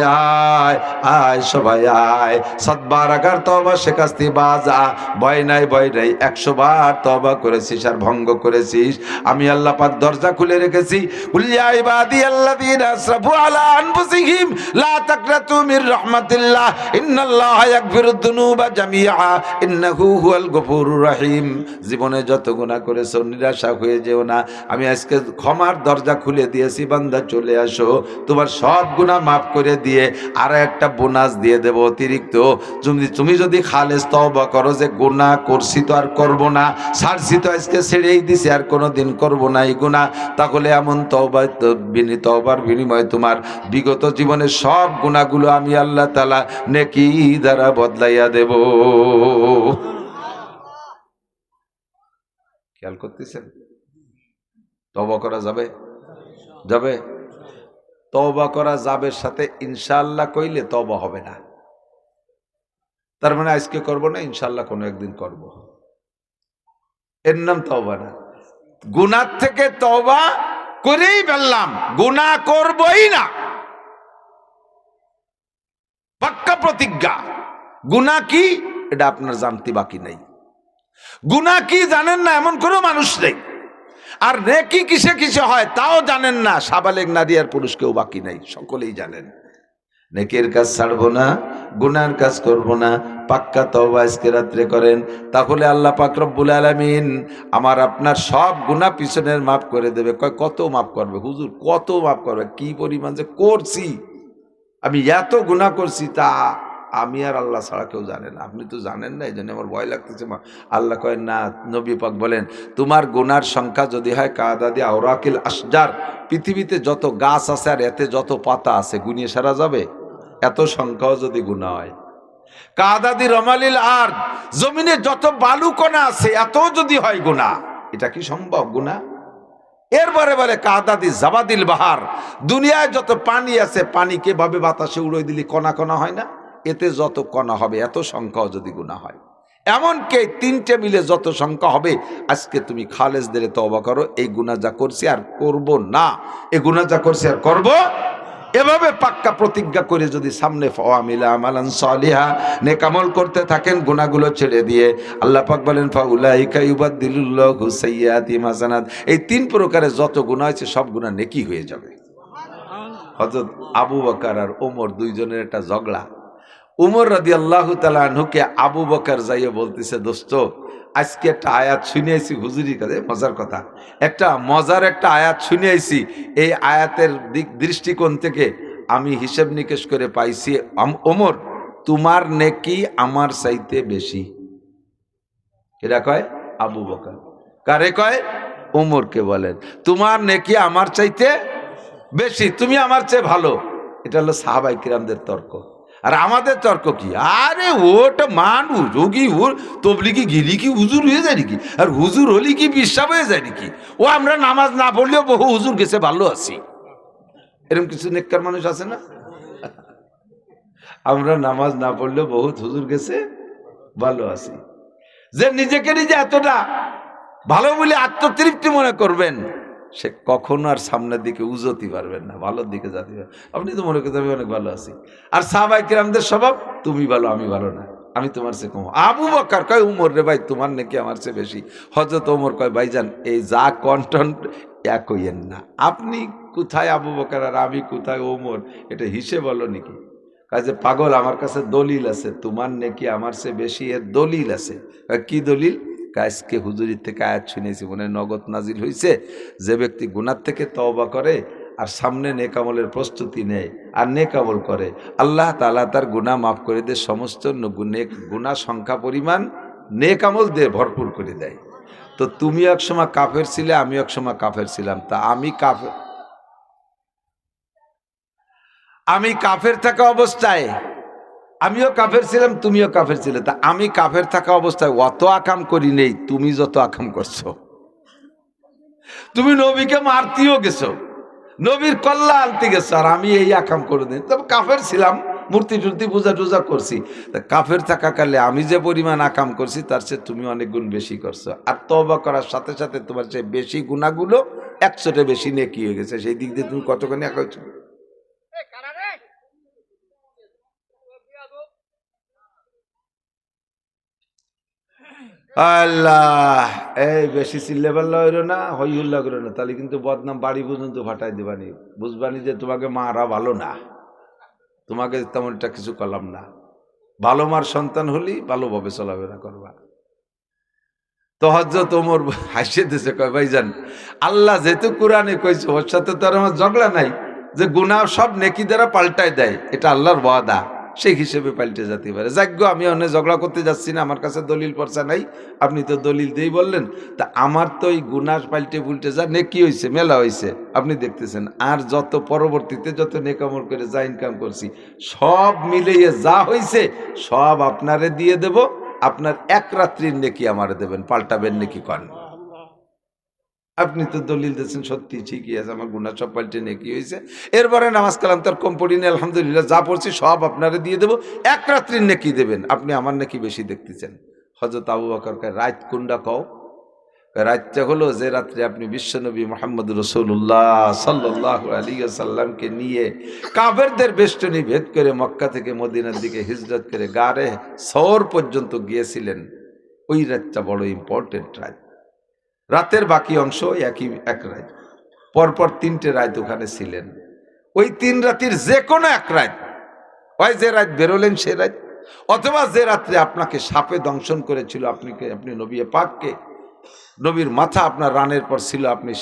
আয় সবাই আয়, 7 বার আগার তওবা শেখাস্তি বাজা, ভয় নাই 100 বার তওবা করেছিস আর ভঙ্গ করেছিস। আমি আল্লাহ পাক দরজা খুলে রেখেছি। কুল ইয়া ইবাদিয়াল্লাযীনা আসরাফু আলা আনফুসিহিম লা তাকনাতু মির রাহমাতিল্লাহ ইন্নাল্লাহা ইয়াগফিরুদ যুনুবা জামিআ ইন্নাহু হুয়াল গফুরুর রহিম। জীবনে যত গুনাহ করেছো নিরাশা হয়ে যেও না, আমি আজকে ক্ষমার দরজা খুলে দিয়েছি, বান্দা চলে আসো, তোমার সব গুনাহ মাফ করে দিয়ে আর একটা বোনাস দিয়ে দেব অতিরিক্ত। তুমি যদি খালেস তওবা করো যে গুনাহ করছি তো আর করব না, ছাড়ছি তো আজকে ছেড়েই দিছি আর কোনোদিন করব না এই গুনাহ, তাহলে এমন তওবার বিনিময়ে তোমার বিগত জীবনের সব গুনাহগুলো আমি আল্লাহ তাআলা নেকি দ্বারা বদলাইয়া দেব। খেয়াল করতেছেন? তওবা করা যাবে? তওবা করা যাবে সাথে ইনশাআল্লাহ কইলে তওবা হবে না। তার মানে আজকে করব না, ইনশাআল্লাহ কোনো একদিন করব, এর নাম তওবা না। গুনাহ থেকে তওবা করেই ফেললাম, গুনাহ করবই না, পাক্কা প্রতিজ্ঞা। গুনাহ কি এটা আপনার জানতে বাকি নাই। গুনাহ কি জানেন না এমন কোনো মানুষ নেই। আর নেকি কিসে হয় তাও জানেন না, সাবালেগ নারী আর পুরুষ কেউ বাকি নাই, সকলেই জানেন। নেকের কাজ ছাড়বো না, গুনার কাজ করব না, পাক্কা তওবা আজকে রাত্রে করেন, তাহলে আল্লাহ পাক রব্বুল আলামিন আমার আপনার সব গুনাহ পিছনের মাফ করে দেবে। কয় কত মাফ করবে হুজুর, কত মাফ করবে? কি পরিমাণ যে করছি, আমি এত গুনাহ করছি তা আমি আর আল্লাহ ছাড়া কেউ জানে না। আপনি তো জানেন না, এই জন্য আমার ভয় লাগতেছে। আল্লাহ কয় না, নবী পাক বলেন তোমার গুনার সংখ্যা যদি হয় কাদাদি আওরাকিল আশজার, পৃথিবীতে যত গাছ আছে আর এতে যত পাতা আছে গুনিয়ে সারা যাবে, এত সংখ্যাও যদি গুনাহ হয়। কাদাদি রমালিল আর, জমিনে যত বালুকণা আছে এত যদি হয় গুনাহ, এটা কি সম্ভব গুনাহ? এরপরে বলে কাদাদি জাবাদিল বাহার, দুনিয়ায় যত পানি আছে পানিকে ভাবে বাতাসে উড়াই দিলে কণা কণা হয় না, এতে যত কণা হবে এত সংখ্যাও যদি গুনাহ হয়। এমনকি 3টে মিলে যত সংখ্যা হবে, আজকে তুমি খালেস দিলে তওবা করো, এই গুনাহ যা করছি আর করব না, এই গুনাহ যা করছি আর করব, এভাবে পাক্কা প্রতিজ্ঞা করে যদি সামনে ফাআমিলা আমালান সালিহা নেক আমল করতে থাকেন গুনাহগুলো ছেড়ে দিয়ে, আল্লাহ পাক বলেন ফাউলাইকা ইউবাদদিলুল্লাহু সাইয়্যাতিহিম হাসানাত, এই 3 প্রকারের যত গুনাহ আছে সব গুনাহ নেকি হয়ে যাবে। হযরত আবু বকর আর ওমর দুইজনের একটা ঝগড়া। উমর রাদিয়াল্লাহু তাআলা আনহুকে আবু বকর যাইয়ে বলতেছে, দোস্ত আজকে একটা আয়াত শুনে আইছি হুজুরির কাছে, মজার কথা, একটা আয়াত শুনে আইছি, এই আয়াতের দৃষ্টিকোণ থেকে আমি হিসেব নিকেশ করে পাইছি ওমর তোমার নেকি আমার চাইতে বেশি। এরা কয় আবু বকর, কারে কয়? ওমরকে বলেন তোমার নেকি আমার চাইতে বেশি, তুমি আমার চেয়ে ভালো। এটা হলো সাহাবায়ে কিরামদের তর্ক। আর আমাদের তর্ক কি, আরে ওটা মানুষ, ও কি ওর তবলিগি গিলি কি হুজুর হয়ে যায় নাকি, আর হুজুর হলি কি বিশ্বাস হয়ে যায় নাকি, ও আমরা নামাজ না পড়লেও বহু হুজুর গেছে ভালো আছি। এরকম কিছু নেককার মানুষ আছে না? আমরা নামাজ না পড়লেও বহুত হুজুর গেছে, ভালো আছি। যে নিজেকে নিজে এতটা ভালো বলে আত্মতৃপ্তি মনে করবেন, সে কখনো আর সামনের দিকে উজতি পারবেন না, ভালোর দিকে যাতে পারবেন। আপনি তো মনে করতে আমি অনেক ভালো আছি। আর সাহাবায়ে কেরামদের স্বভাব, তুমি ভালো আমি ভালো না, আমি তোমার চেয়ে কম। আবু বকর কয় উমর রে ভাই তোমার নাকি আমার চেয়ে বেশি। হযরত ওমর কয় ভাইজান এই যা কন্টেন্ট এক হইয়েন না, আপনি কোথায় আবু বকর আর আমি কোথায় ওমর, এটা হিসেব বলো নাকি? কাজে পাগল, আমার কাছে দলিল আছে, তোমার নাকি আমার চেয়ে বেশি, এর দলিল আছে। কি দলিল? আজকে হুজুরির থেকে আয়াত শুনেছি, মনে নগদ নাজিল হয়েছে, যে ব্যক্তি গুনার থেকে তওবা করে আর সামনে নেক আমলের প্রস্তুতি নেয় আর নেক আমল করে, আল্লাহ তাআলা তার গুনাহ মাফ করে দিয়ে সমস্ত গুনাহ সংখ্যা পরিমাণ নেক আমল দিয়ে ভরপুর করে দেয়। তো তুমি একসময় কাফের ছিলে, আমি একসময় কাফের ছিলাম, তা আমি কাফের থাকা অবস্থায়, আমিও কাফের ছিলাম তুমিও কাফের ছিলে, তা আমি কাফের থাকা অবস্থায় অত আকাম করি নেই তুমি যত আকাম করছো। তুমি নবীকে মারতেও গেছো, নবীর কল্লা আনতে গেছো, আর আমি এই আকাম করে দিই। তবে কাফের ছিলাম, মূর্তি টুর্তি পূজা টুজা করছি। তা কাফের থাকাকালে আমি যে পরিমাণ আকাম করছি তার চেয়ে তুমি অনেক গুণ বেশি করছো, আর তওবা করার সাথে সাথে তোমার চেয়ে বেশি গুনাহগুলো 100টা বেশি নেকি হয়ে গেছে। সেই দিক দিয়ে তুমি কতখানি একা হয়েছো? আল্লাহ, এই বেশি চিল্লে পাল্লা হইল না, হই হুল্লা করো না, তাহলে কিন্তু বদনাম বাড়ি পর্যন্ত ফাটাই দিবানি। বুঝবানি যে তোমাকে মারা ভালো না, তোমাকে তেমনটা কিছু করলাম না। ভালো মার সন্তান হলি ভালোভাবে চলাফেরা করবা। তো হযরত ওমর হাসিয়ে দিছে, কয় ভাইজান আল্লাহ যেহেতু কোরআনে কইছে, ওর সাথে তো আর আমার ঝগড়া নাই, যে গুনাহ সব নেকি দ্বারা পাল্টায় দেয়, এটা আল্লাহর ওয়াদা, সেই হিসেবে পাল্টে যেতে পারে। যাজ্ঞ আমি অনেক ঝগড়া করতে যাচ্ছি না, আমার কাছে দলিল পর্চা নাই, আপনি তো দলিল দিয়েই বললেন। তা আমার তো এই গুনাহ পাল্টে পুল্টে যা নেকি হয়েছে, মেলা হয়েছে, আপনি দেখতেছেন। আর যত পরবর্তীতে যত নেকামল করে যা ইনকাম করছি, সব মিলিয়ে যা হয়েছে সব আপনারে দিয়ে দেব, আপনার এক রাত্রির নেকি আমারে দেবেন, পাল্টাবেন নাকি কন? আপনি তো দলিল দিয়েছেন, সত্যি ঠিকই আছে, আমার গুনাহ সব পাল্টে নেকি হয়েছে। এরপরে নামাজ কালাম তার কম পড়ি না, আলহামদুলিল্লাহ, যা পড়ছি সব আপনারে দিয়ে দেবো, এক রাত্রির নেকি দেবেন, আপনি আমার নাকি বেশি দেখতেছেন। হযরত আবু বকর কয় রাত কোনটা কও? রাতটা হলো যে রাত্রে আপনি বিশ্বনবী মুহাম্মদ রাসূলুল্লাহ সাল্লাল্লাহু আলাইহি ওয়াসাল্লামকে নিয়ে কাফেরদের বেষ্টনী ভেদ করে মক্কা থেকে মদিনার দিকে হিজরত করে গারে সওর পর্যন্ত গিয়েছিলেন। ওই রাতটা বড় ইম্পর্টেন্ট রাত। রাতের বাকি অংশ এক রাত, পরপর 3টে রাত ওখানে ছিলেন। ওই 3 রাতের যে কোনো এক রাত, হয় যে রাত বেরোলেন সে রাত, অথবা যে রাত্রে আপনাকে সাপে দংশন করেছিল, আপনি নবী পাককে, নবীর মাথা আপনার রানের পর ছিল, আপনি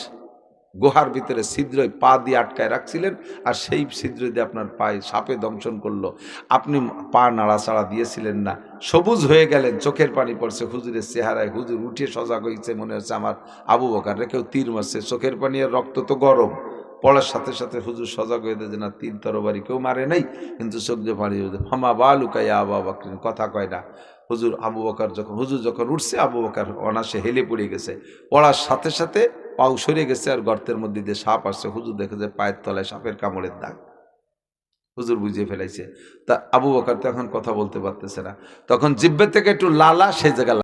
গুহার ভিতরে ছিদ্রে পা দিয়ে আটকায় রাখছিলেন, আর সেই ছিদ্র দিয়ে আপনার পায়ে সাপে দংশন করলো, আপনি পা নাড়াচাড়া দিয়েছিলেন না, সবুজ হয়ে গেলেন, চোখের পানি পড়ছে হুজুরের চেহারায়, হুজুর উঠে সজাগ হয়েছে, মনে হচ্ছে আমার আবু বকর রে কেউ তীর মারছে, চোখের পানি আর রক্ত তো গরম, পড়ার সাথে সাথে হুজুর সজাগ হয়ে যে না, তীর তরবারি কেউ মারে নাই, কিন্তু চোখ দিয়ে পানি, হামা বা লুকাইয়া আবা বকরিন, কথা কয় না। হুজুর যখন উঠছে, আবু বকর অনাসে হেলে পড়ে গেছে, পড়ার সাথে সাথে পাও সরে গেছে, আর গর্তের মধ্যে দিয়ে সাপ আসছে। হুজুর দেখে যে পায়ের তলায় সাপের কামড়ের দাগ, হুজুর বুঝিয়ে ফেলাইছে। তা আবু বকর তো এখন কথা বলতে পারতেছে না, তখন জিহ্বা থেকে একটু লালা সেই জায়গা